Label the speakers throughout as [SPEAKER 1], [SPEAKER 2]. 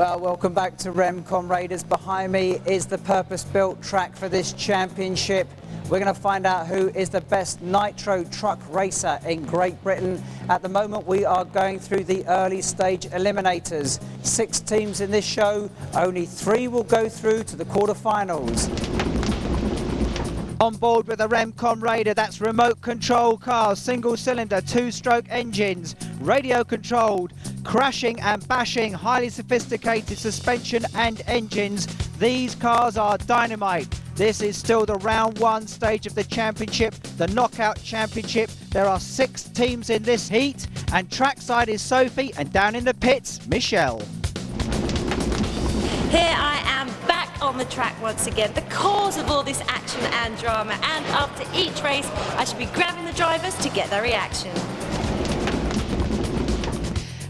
[SPEAKER 1] Well, welcome back to REM CON Raiders. Behind me is the purpose-built track for this championship. We're going to find out who is the best nitro truck racer in Great Britain. At the moment, we are going through the early stage eliminators. 6 teams in this show, only 3 will go through to the quarterfinals. On board with the REM CON Raider, that's remote control cars, single cylinder, 2-stroke engines, radio controlled, crashing and bashing, highly sophisticated suspension and engines. These cars are dynamite. This is still the round 1 stage of the championship, the knockout championship. There are 6 teams in this heat, and trackside is Sophie, and down in the pits, Michelle.
[SPEAKER 2] Here I am back on the track once again, the cause of all this action and drama, and after each race I should be grabbing the drivers to get their reaction.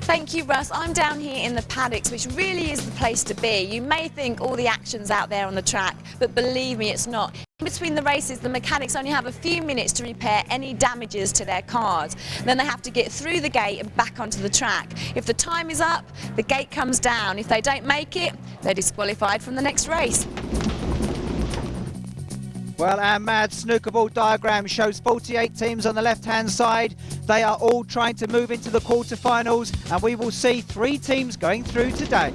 [SPEAKER 3] Thank you, Russ. I'm down here in the paddocks, which really is the place to be. You may think all the action's out there on the track, but believe me, it's not. In between the races, the mechanics only have a few minutes to repair any damages to their cars. Then they have to get through the gate and back onto the track. If the time is up, the gate comes down. If they don't make it, they're disqualified from the next race.
[SPEAKER 1] Well, our mad snooker ball diagram shows 48 teams on the left-hand side. They are all trying to move into the quarterfinals, and we will see 3 teams going through today.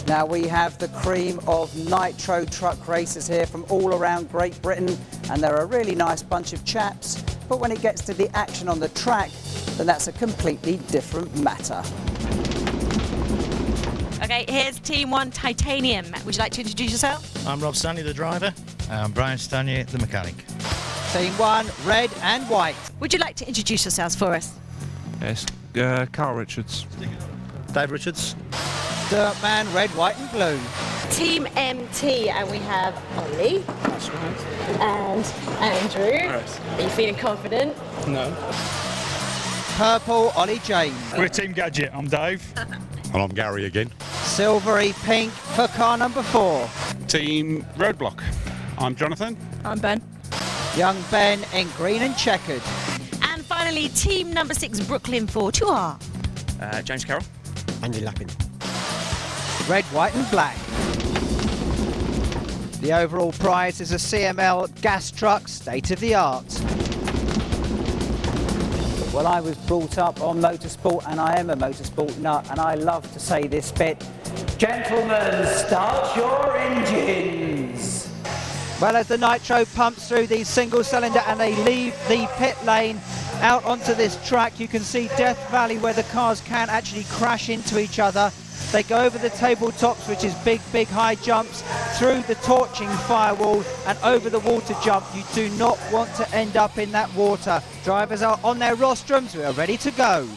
[SPEAKER 1] Now we have the cream of nitro truck racers here from all around Great Britain, and they're a really nice bunch of chaps. But when it gets to the action on the track, then that's a completely different matter.
[SPEAKER 2] Okay, here's Team 1 Titanium. Would you like to introduce yourself?
[SPEAKER 4] I'm Rob Stanley, the driver. I'm Brian Stanier, the mechanic.
[SPEAKER 1] Team 1, red and white.
[SPEAKER 2] Would you like to introduce yourselves for us?
[SPEAKER 5] Yes, Carl Richards.
[SPEAKER 4] Dave Richards.
[SPEAKER 1] Dirtman, red, white and blue.
[SPEAKER 3] Team MT, and we have Ollie.
[SPEAKER 5] That's right.
[SPEAKER 3] And Andrew.
[SPEAKER 5] Right.
[SPEAKER 3] Are you feeling confident?
[SPEAKER 5] No.
[SPEAKER 1] Purple, Ollie James.
[SPEAKER 6] We're Team Gadget, I'm Dave.
[SPEAKER 7] And I'm Gary again.
[SPEAKER 1] Silvery pink for car number 4.
[SPEAKER 7] Team Roadblock. I'm Jonathan.
[SPEAKER 3] I'm Ben.
[SPEAKER 1] Young Ben in green and checkered.
[SPEAKER 2] And finally, Team number 6 Brooklyn Ford. Who are?
[SPEAKER 5] James Carroll.
[SPEAKER 4] Andy Lappin.
[SPEAKER 1] Red, white and black. The overall prize is a CML gas truck, state of the art. Well, I was brought up on motorsport, and I am a motorsport nut, and I love to say this bit. Gentlemen, start your engines. Well, as the nitro pumps through the single cylinder and they leave the pit lane out onto this track, you can see Death Valley where the cars can actually crash into each other. They go over the tabletops, which is big high jumps, through the torching firewall and over the water jump. You do not want to end up in that water. Drivers are on their rostrums. We are ready to go.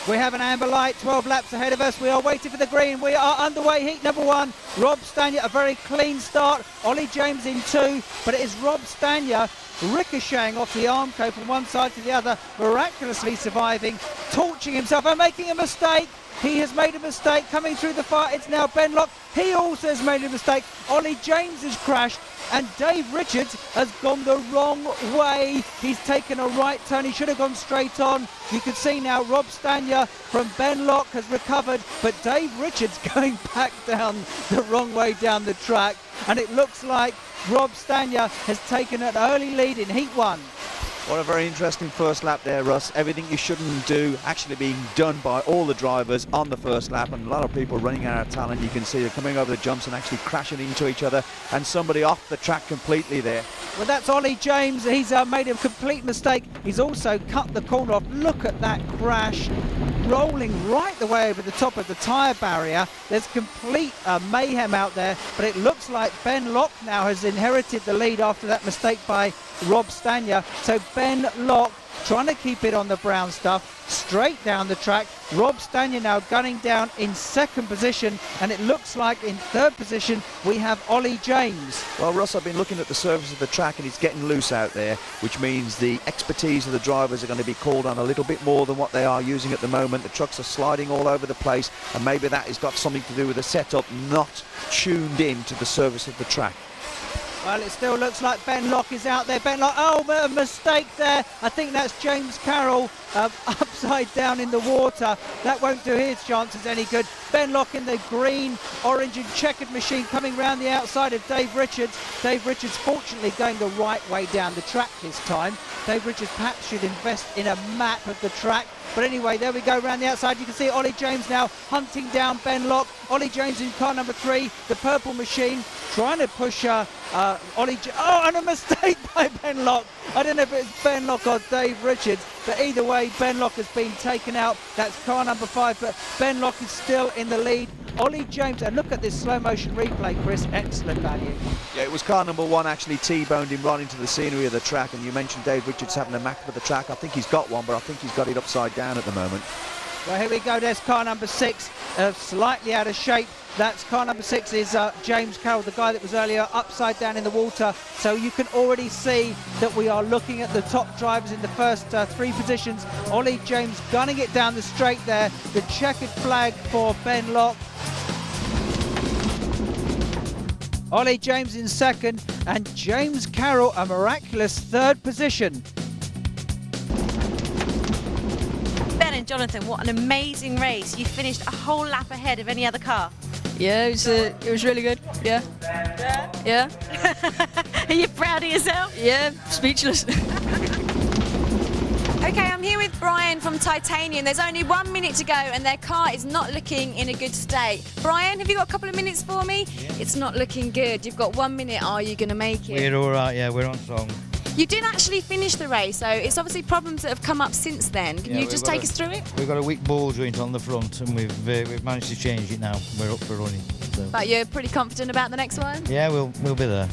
[SPEAKER 1] We have an amber light, 12 laps ahead of us. We are waiting for the green. We are underway, heat number 1. Rob Stanier, a very clean start. Ollie James in 2, but it is Rob Stanier ricocheting off the Armco from one side to the other, miraculously surviving, torching himself and making a mistake. He has made a mistake coming through the fire. It's now Ben Lock. He also has made a mistake. Ollie James has crashed, and Dave Richards has gone the wrong way. He's taken a right turn. He should have gone straight on. You can see now Rob Stanier from Ben Lock has recovered, but Dave Richards going back down the wrong way down the track. And it looks like Rob Stanier has taken an early lead in Heat 1.
[SPEAKER 8] What a very interesting first lap there, Russ. Everything you shouldn't do actually being done by all the drivers on the first lap, and a lot of people running out of talent. You can see they're coming over the jumps and actually crashing into each other, and somebody off the track completely there.
[SPEAKER 1] Well, that's Ollie James. He's made a complete mistake. He's also cut the corner off. Look at that crash, rolling right the way over the top of the tyre barrier. There's complete mayhem out there, but it looks like Ben Lock now has inherited the lead after that mistake by Rob Stanier. So Ben Lock trying to keep it on the brown stuff, straight down the track. Rob Stanier now gunning down in 2nd position, and it looks like in 3rd position we have Ollie James.
[SPEAKER 8] Well, Russ, I've been looking at the surface of the track and it's getting loose out there, which means the expertise of the drivers are going to be called on a little bit more than what they are using at the moment. The trucks are sliding all over the place, and maybe that has got something to do with the setup not tuned in to the surface of the track.
[SPEAKER 1] Well, it still looks like Ben Lock is out there. Ben Lock, oh, a mistake there. I think that's James Carroll upside down in the water. That won't do his chances any good. Ben Lock in the green, orange and checkered machine coming round the outside of Dave Richards. Dave Richards fortunately going the right way down the track this time. Dave Richards perhaps should invest in a map of the track. But anyway, there we go round the outside. You can see Ollie James now hunting down Ben Lock. Ollie James in car number 3, the purple machine, trying to push Ollie oh, and a mistake by Ben Lock. I don't know if it's Ben Lock or Dave Richards, but either way, Ben Lock has been taken out. That's car number 5, but Ben Lock is still in the lead. Ollie James, and look at this slow motion replay, Chris, excellent value.
[SPEAKER 8] Yeah, it was car number 1 actually T-boned him right into the scenery of the track, and you mentioned Dave Richards having a map of the track. I think he's got one, but I think he's got it upside down at the moment.
[SPEAKER 1] Well, here we go, there's car number 6, slightly out of shape. That's car number 6 is James Carroll, the guy that was earlier upside down in the water. So you can already see that we are looking at the top drivers in the first 3 positions. Ollie James gunning it down the straight there. The checkered flag for Ben Lock. Ollie James in 2nd, and James Carroll a miraculous 3rd position.
[SPEAKER 2] Ben and Jonathan, what an amazing race. You finished a whole lap ahead of any other car.
[SPEAKER 9] Yeah, it was really good. Yeah. Yeah.
[SPEAKER 2] Are you proud of yourself?
[SPEAKER 9] Yeah, speechless.
[SPEAKER 3] Okay, I'm here with Brian from Titanium. There's only 1 minute to go and their car is not looking in a good state. Brian, have you got a couple of minutes for me? Yeah. It's not looking good. You've got 1 minute. Are you going to make it?
[SPEAKER 4] We're all right, yeah, we're on song.
[SPEAKER 3] You did actually finish the race, so it's obviously problems that have come up since then. Can you just take us through it?
[SPEAKER 4] We've got a weak ball joint on the front, and we've managed to change it now. We're up for running. So.
[SPEAKER 3] But you're pretty confident about the next one?
[SPEAKER 4] Yeah, we'll be there.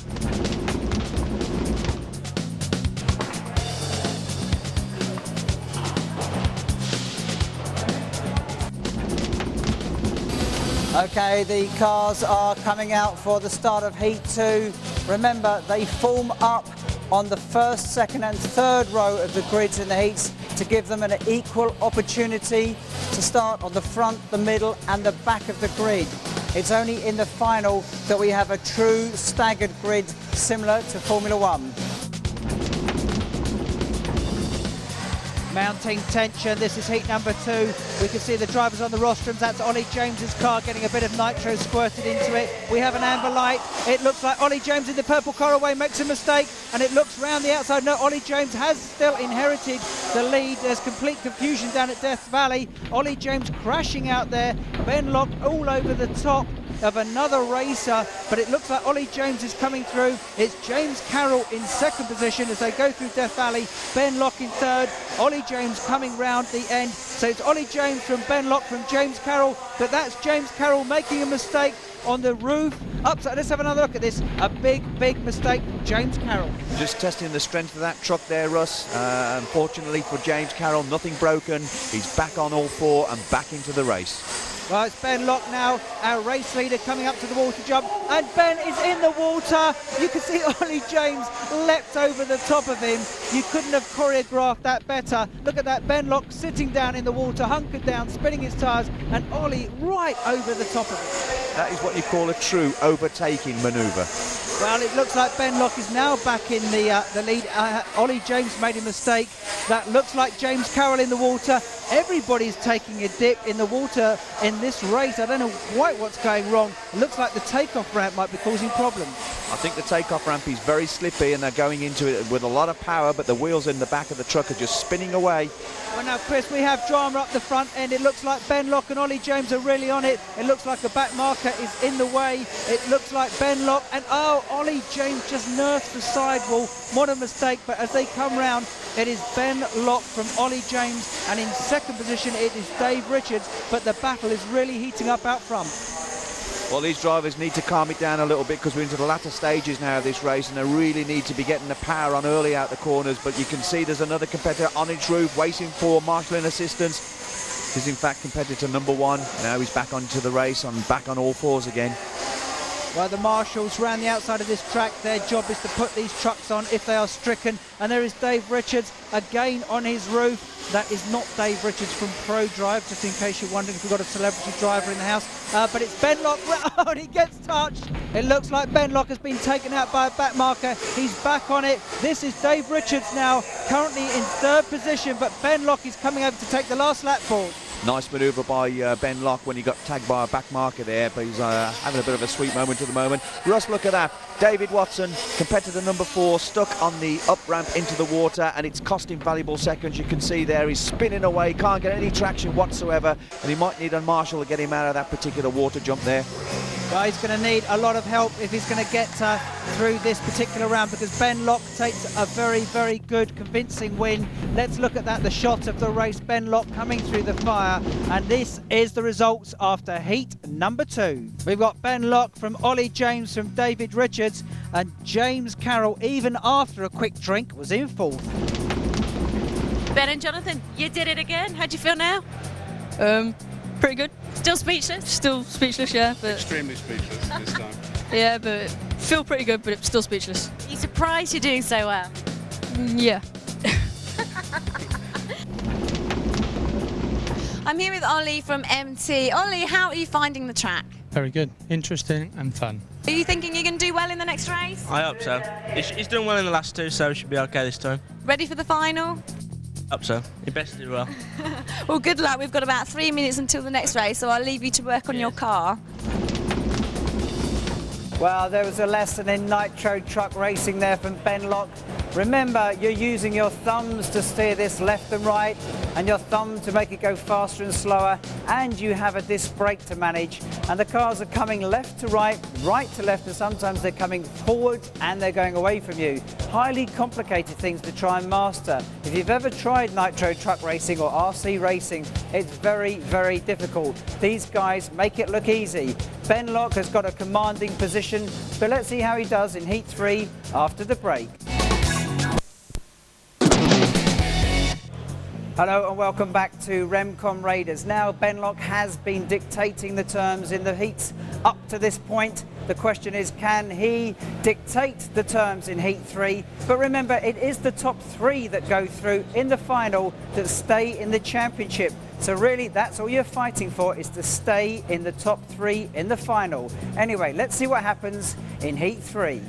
[SPEAKER 1] Okay, the cars are coming out for the start of Heat 2. Remember, they form up on the 1st, 2nd and 3rd row of the grids in the heats to give them an equal opportunity to start on the front, the middle and the back of the grid. It's only in the final that we have a true staggered grid similar to Formula 1. Mounting tension, this is heat number 2. We can see the drivers on the rostrums. That's Ollie James's car getting a bit of nitro squirted into it. We have an amber light. It looks like Ollie James in the purple car away makes a mistake, and it looks round the outside. No, Ollie James has still inherited the lead. There's complete confusion down at Death Valley. Ollie James crashing out there. Ben Lock all over the top of another racer, but it looks like Ollie James is coming through. It's James Carroll in 2nd position as they go through Death Valley. Ben Lock in 3rd. Ollie James coming round the end. So it's Ollie James from Ben Lock from James Carroll, but that's James Carroll making a mistake on the roof. Upside, let's have another look at this. A big mistake from James Carroll.
[SPEAKER 8] Just testing the strength of that truck there, Russ. Unfortunately for James Carroll, nothing broken. He's back on all 4 and back into the race.
[SPEAKER 1] Well, it's Ben Lock now, our race leader, coming up to the water jump, and Ben is in the water. You can see Ollie James leapt over the top of him. You couldn't have choreographed that better. Look at that, Ben Lock sitting down in the water, hunkered down, spinning his tyres, and Ollie right over the top of it.
[SPEAKER 8] That is what you call a true overtaking manoeuvre.
[SPEAKER 1] Well, it looks like Ben Lock is now back in the lead. Ollie James made a mistake. That looks like James Carroll in the water. Everybody's taking a dip in the water in this race. I don't know quite what's going wrong. It looks like the takeoff ramp might be causing problems.
[SPEAKER 8] I think the takeoff ramp is very slippy and they're going into it with a lot of power, but the wheels in the back of the truck are just spinning away.
[SPEAKER 1] Well, now, Chris, we have drama up the front end. It looks like Ben Lock and Ollie James are really on it. It looks like a back marker is in the way. It looks like Ben Lock and, oh, Ollie James just nerfed the sidewall. What a mistake, but as they come round, it is Ben Lock from Ollie James, and in 2nd position it is Dave Richards, but the battle is really heating up out front.
[SPEAKER 8] Well, these drivers need to calm it down a little bit because we're into the latter stages now of this race and they really need to be getting the power on early out the corners. But you can see there's another competitor on its roof waiting for marshalling assistance. This is in fact competitor number 1. Now he's back onto the race, back on all 4s again.
[SPEAKER 1] Well, the marshals round the outside of this track, their job is to put these trucks on if they are stricken. And there is Dave Richards again on his roof. That is not Dave Richards from Pro Drive, just in case you're wondering if we've got a celebrity driver in the house. But it's Ben Lock. Oh, and he gets touched. It looks like Ben Lock has been taken out by a back marker. He's back on it. This is Dave Richards now, currently in third position, but Ben Lock is coming over to take the last lap forward.
[SPEAKER 8] Nice manoeuvre by Ben Lock when he got tagged by a back marker there, but he's having a bit of a sweet moment at the moment. Russ, look at that. David Watson, competitor number 4, stuck on the up ramp into the water, and it's cost him valuable seconds. You can see there he's spinning away, can't get any traction whatsoever, and he might need a marshal to get him out of that particular water jump there.
[SPEAKER 1] Well, he's going to need a lot of help if he's going to get through this particular round, because Ben Lock takes a very, very good, convincing win. Let's look at that, the shot of the race. Ben Lock coming through the fire, and this is the results after heat number 2. We've got Ben Lock from Ollie James from David Richards, and James Carroll, even after a quick drink, was in 4th.
[SPEAKER 2] Ben and Jonathan, you did it again. How do you feel now?
[SPEAKER 9] Pretty good.
[SPEAKER 2] Still speechless?
[SPEAKER 9] Still speechless, yeah, but
[SPEAKER 7] Extremely speechless this time.
[SPEAKER 9] yeah, but feel pretty good, but still speechless.
[SPEAKER 2] Are you surprised you're doing so well?
[SPEAKER 9] Yeah.
[SPEAKER 3] I'm here with Ollie from MT. Ollie, how are you finding the track?
[SPEAKER 6] Very good. Interesting and fun.
[SPEAKER 3] Are you thinking you can do well in the next race?
[SPEAKER 10] I hope so. He's done well in the last 2, so he should be okay this time.
[SPEAKER 3] Ready for the final?
[SPEAKER 10] Hope so. He best do well.
[SPEAKER 3] Well, good luck. We've got about 3 minutes until the next race, so I'll leave you to work on your car.
[SPEAKER 1] Well, there was a lesson in nitro truck racing there from Ben Lock. Remember, you're using your thumbs to steer this left and right, and your thumb to make it go faster and slower, and you have a disc brake to manage. And the cars are coming left to right, right to left, and sometimes they're coming forward and they're going away from you. Highly complicated things to try and master. If you've ever tried nitro truck racing or RC racing, it's very, very difficult. These guys make it look easy. Ben Lock has got a commanding position, but let's see how he does in Heat 3 after the break. Hello and welcome back to REM CON Raiders. Now Ben Lock has been dictating the terms in the heats up to this point. The question is, can he dictate the terms in Heat 3? But remember, it is the top 3 that go through in the final that stay in the championship. So really, that's all you're fighting for, is to stay in the top 3 in the final. Anyway, let's see what happens in Heat 3.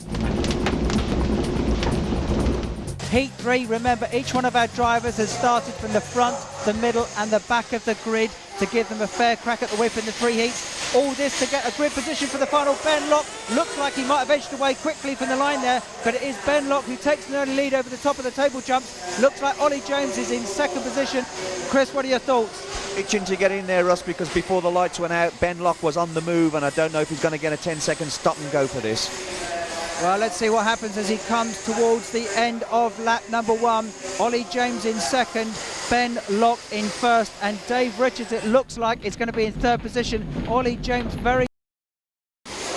[SPEAKER 1] Heat 3, remember, each one of our drivers has started from the front, the middle and the back of the grid to give them a fair crack at the whip in the 3 heats. All this to get a grid position for the final. Ben Lock looks like he might have edged away quickly from the line there, but it is Ben Lock who takes an early lead over the top of the table jumps. Looks like Ollie James is in 2nd position. Chris, what are your thoughts?
[SPEAKER 8] Itching to get in there, Russ, because before the lights went out, Ben Lock was on the move, and I don't know if he's going to get a 10-second stop and go for this.
[SPEAKER 1] Well, let's see what happens as he comes towards the end of lap number 1. Ollie James in 2nd, Ben Lock in 1st, and Dave Richards, it looks like, is going to be in 3rd position. Ollie James very...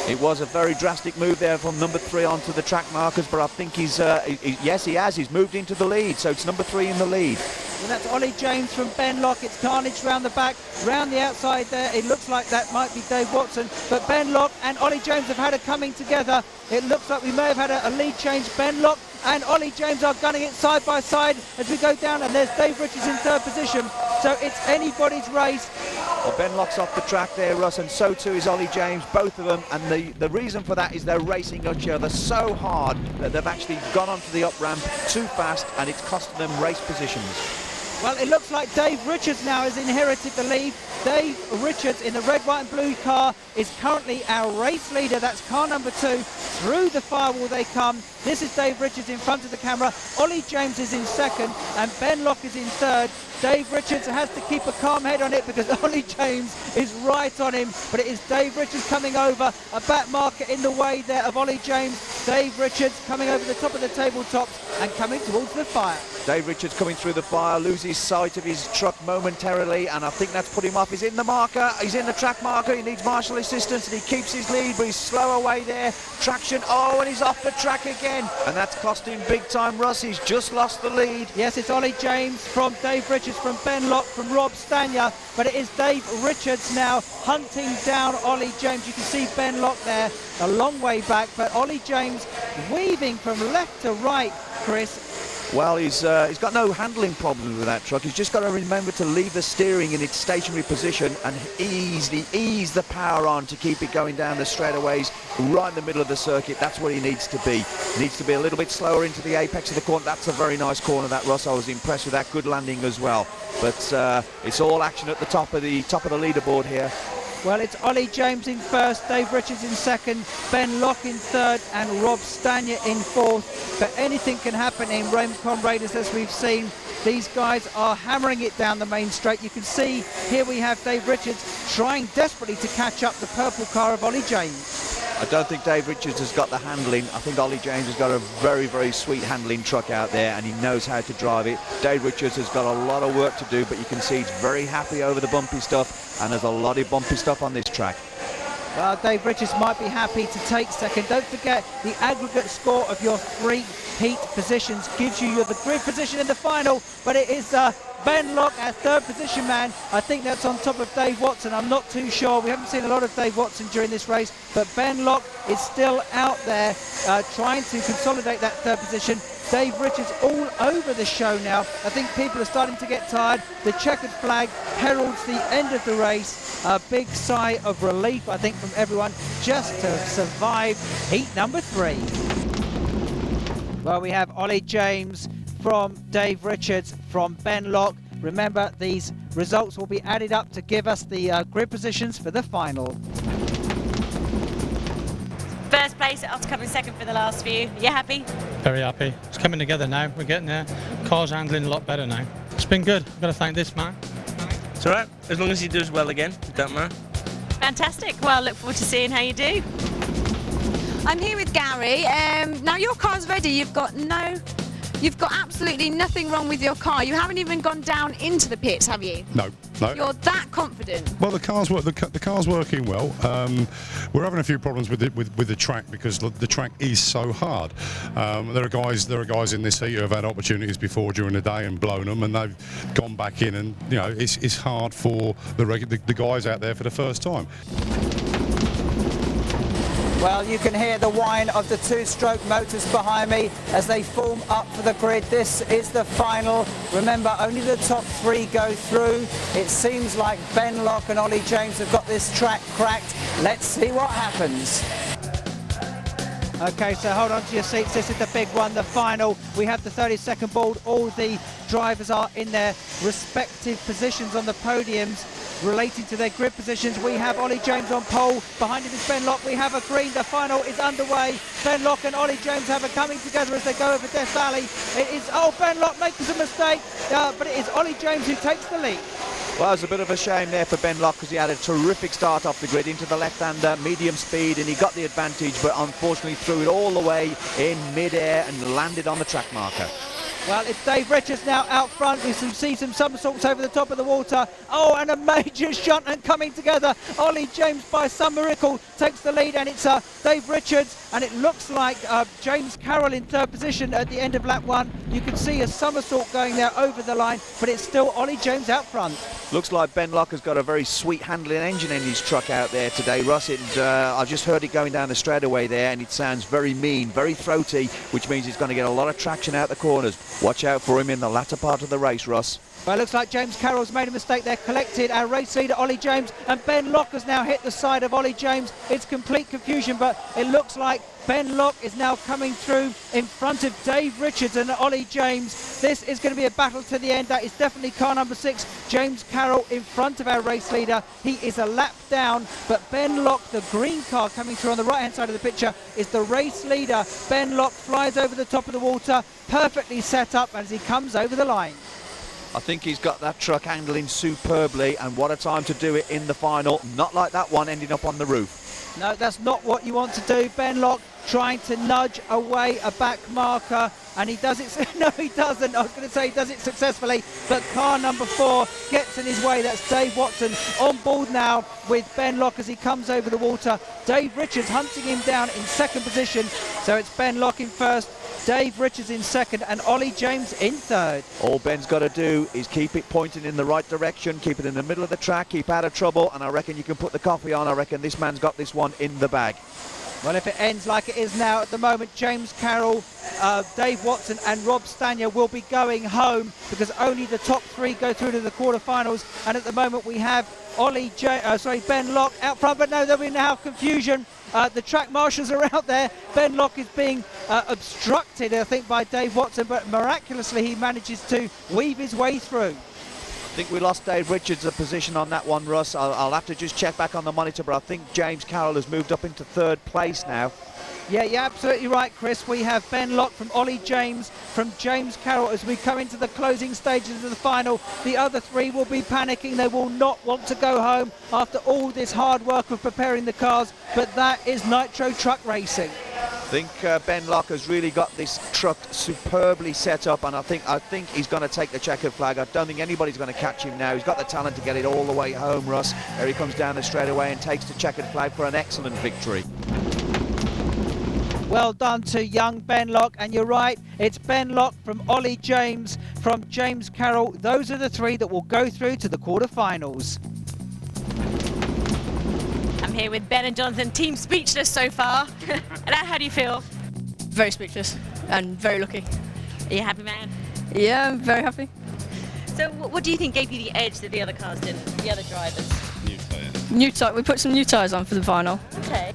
[SPEAKER 8] It was a very drastic move there from number 3 onto the track markers, but I think he's, yes, he has. He's moved into the lead, so it's number 3 in the lead.
[SPEAKER 1] Well, that's Ollie James from Ben Lock. It's carnage round the back, round the outside there. It looks like that might be Dave Watson, but Ben Lock and Ollie James have had a coming together. It looks like we may have had a lead change. Ben Lock and Ollie James are gunning it side by side as we go down, and there's Dave Richards in 3rd position. So it's anybody's race.
[SPEAKER 8] Well, Ben Lock's off the track there, Russ, and so too is Ollie James, both of them, and the reason for that is they're racing each other so hard that they've actually gone onto the up ramp too fast, and it's costing them race positions.
[SPEAKER 1] Well, it looks like Dave Richards now has inherited the lead. Dave Richards in the red, white and blue car is currently our race leader. That's car number 2. Through the firewall they come. This is Dave Richards in front of the camera. Ollie James is in 2nd and Ben Lock is in 3rd. Dave Richards has to keep a calm head on it because Ollie James is right on him. But it is Dave Richards coming over. A back marker in the way there of Ollie James. Dave Richards coming over the top of the tabletops and coming towards the fire.
[SPEAKER 8] Dave Richards coming through the fire, loses sight of his truck momentarily, and I think that's put him off. He's in the marker, he's in the track marker, he needs marshal assistance, and he keeps his lead, but he's slow away there. Traction, oh, and he's off the track again, and that's cost him big time. Russ, he's just lost the lead.
[SPEAKER 1] Yes, it's Ollie James from Dave Richards, from Ben Locke, from Rob Stanya, but it is Dave Richards now hunting down Ollie James. You can see Ben Locke there a long way back, but Ollie James weaving from left to right, Chris.
[SPEAKER 8] Well, he's got no handling problems with that truck. He's just got to remember to leave the steering in its stationary position and easily ease the power on to keep it going down the straightaways right in the middle of the circuit. That's where he needs to be. He needs to be a little bit slower into the apex of the corner. That's a very nice corner, that, Ross. I was impressed with that. Good landing as well. But it's all action at the top of the leaderboard here.
[SPEAKER 1] Well, it's Ollie James in first, Dave Richards in second, Ben Locke in third, and Rob Stanya in fourth. But anything can happen in REM CON Raiders, as we've seen. These guys are hammering it down the main straight. You can see here we have Dave Richards trying desperately to catch up the purple car of Ollie James.
[SPEAKER 8] I don't think Dave Richards has got the handling. I think Ollie James has got a very, very sweet handling truck out there, and he knows how to drive it. Dave Richards has got a lot of work to do, but you can see he's very happy over the bumpy stuff, and there's a lot of bumpy stuff on this track.
[SPEAKER 1] Well, Dave Richards might be happy to take second. Don't forget, the aggregate score of your 3 heat positions gives you the grid position in the final, but it is Ben Locke, our third position man. I think that's on top of Dave Watson. I'm not too sure. We haven't seen a lot of Dave Watson during this race, but Ben Locke is still out there trying to consolidate that third position. Dave Richards all over the show now. I think people are starting to get tired. The checkered flag heralds the end of the race. A big sigh of relief, I think, from everyone just to survive heat number 3. Well, we have Ollie James from Dave Richards, from Ben Locke. Remember, these results will be added up to give us the grid positions for the final.
[SPEAKER 2] First place after coming second for the last few. You happy?
[SPEAKER 6] Very happy. It's coming together now. We're getting there. Car's handling a lot better now. It's been good. I've got to thank this man.
[SPEAKER 10] It's all right, as long as he does well again, it don't matter.
[SPEAKER 2] Fantastic. Well, look forward to seeing how you do.
[SPEAKER 3] I'm here with Gary. Now your car's ready. You've got absolutely nothing wrong with your car. You haven't even gone down into the pits, have you?
[SPEAKER 7] No.
[SPEAKER 3] You're that confident.
[SPEAKER 7] Well, the car's working well. We're having a few problems with the track because the track is so hard. There are guys in this heat who have had opportunities before during the day and blown them, and they've gone back in, and you know it's hard for the guys out there for the first time.
[SPEAKER 1] Well, you can hear the whine of the 2-stroke motors behind me as they form up for the grid. This is the final. Remember, only the top 3 go through. It seems like Ben Locke and Ollie James have got this track cracked. Let's see what happens. Okay, so hold on to your seats. This is the big one, the final. We have the 30-second board. All the drivers are in their respective positions on the podiums relating to their grid positions. We have Ollie James on pole. Behind him is Ben Locke. We have a green. The final is underway. Ben Locke and Ollie James have a coming together as they go over Death Valley. It is, Ben Locke makes a mistake, but it is Ollie James who takes the lead.
[SPEAKER 8] Well, it's a bit of a shame there for Ben Locke because he had a terrific start off the grid into the left-hander, medium speed, and he got the advantage, but unfortunately threw it all the way in mid-air and landed on the track marker.
[SPEAKER 1] Well, it's Dave Richards now out front. We see some somersaults over the top of the water. Oh, and a major shot and coming together. Ollie James, by some miracle, takes the lead, and it's Dave Richards, and it looks like James Carroll in third position at the end of lap 1. You can see a somersault going there over the line, but it's still Ollie James out front.
[SPEAKER 8] Looks like Ben Locke has got a very sweet handling engine in his truck out there today, Russ. I've just heard it going down the straightaway there, and it sounds very mean, very throaty, which means he's going to get a lot of traction out the corners. Watch out for him in the latter part of the race, Russ.
[SPEAKER 1] Well, it looks like James Carroll's made a mistake there, collected our race leader Ollie James, and Ben Locke has now hit the side of Ollie James. It's complete confusion, but it looks like Ben Locke is now coming through in front of Dave Richards and Ollie James. This is going to be a battle to the end. That is definitely car number 6, James Carroll, in front of our race leader. He is a lap down, but Ben Locke, the green car coming through on the right-hand side of the picture, is the race leader. Ben Locke flies over the top of the water, perfectly set up as he comes over the line.
[SPEAKER 8] I think he's got that truck handling superbly, and what a time to do it in the final. Not like that one ending up on the roof.
[SPEAKER 1] No, that's not what you want to do. Ben Locke trying to nudge away a back marker. and he does it. No, he doesn't. I was going to say he does it successfully, but car number 4 gets in his way. That's Dave Watson on board now with Ben Locke as he comes over the water. Dave Richards hunting him down in second position. So it's Ben Locke in first, Dave Richards in second, and Ollie James in third.
[SPEAKER 8] All Ben's got to do is keep it pointing in the right direction, keep it in the middle of the track, keep out of trouble, and I reckon you can put the coffee on. I reckon this man's got this one in the bag.
[SPEAKER 1] Well, if it ends like it is now at the moment, James Carroll, Dave Watson and Rob Stanier will be going home because only the top 3 go through to the quarterfinals. And at the moment we have Ben Locke out front, but no, there'll be now confusion. The track marshals are out there. Ben Locke is being obstructed, I think, by Dave Watson, but miraculously he manages to weave his way through.
[SPEAKER 8] I think we lost Dave Richards a position on that one, Russ. I'll have to just check back on the monitor, but I think James Carroll has moved up into 3rd place now.
[SPEAKER 1] Yeah, you're absolutely right, Chris. We have Ben Locke from Ollie James, from James Carroll as we come into the closing stages of the final. The other 3 will be panicking. They will not want to go home after all this hard work of preparing the cars, but that is Nitro Truck Racing.
[SPEAKER 8] I think Ben Locke has really got this truck superbly set up, and I think he's going to take the checkered flag. I don't think anybody's going to catch him now. He's got the talent to get it all the way home, Russ. There he comes down the straightaway and takes the checkered flag for an excellent victory.
[SPEAKER 1] Well done to young Ben Locke, and you're right, it's Ben Locke from Ollie James, from James Carroll. Those are the 3 that will go through to the quarterfinals.
[SPEAKER 2] I'm here with Ben and Jonathan, team speechless so far. And how do you feel?
[SPEAKER 9] Very speechless and very lucky.
[SPEAKER 2] Are you happy, man?
[SPEAKER 9] Yeah, I'm very happy.
[SPEAKER 2] So what do you think gave you the edge that the other cars didn't, the other drivers?
[SPEAKER 9] New tyre. We put some new tyres on for the final
[SPEAKER 2] Okay.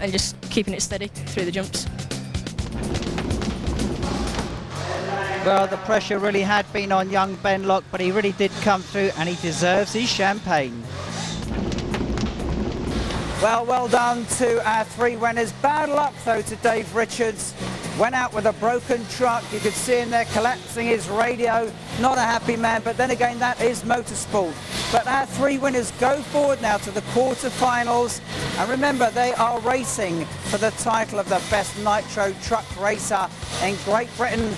[SPEAKER 9] and just keeping it steady through the jumps.
[SPEAKER 1] Well, the pressure really had been on young Ben Locke, but he really did come through and he deserves his champagne. Well done to our 3 winners. Bad luck, though, to Dave Richards. Went out with a broken truck. You could see him there collapsing his radio. Not a happy man, but then again, that is motorsport. But our 3 winners go forward now to the quarterfinals. And remember, they are racing for the title of the best Nitro Truck Racer in Great Britain.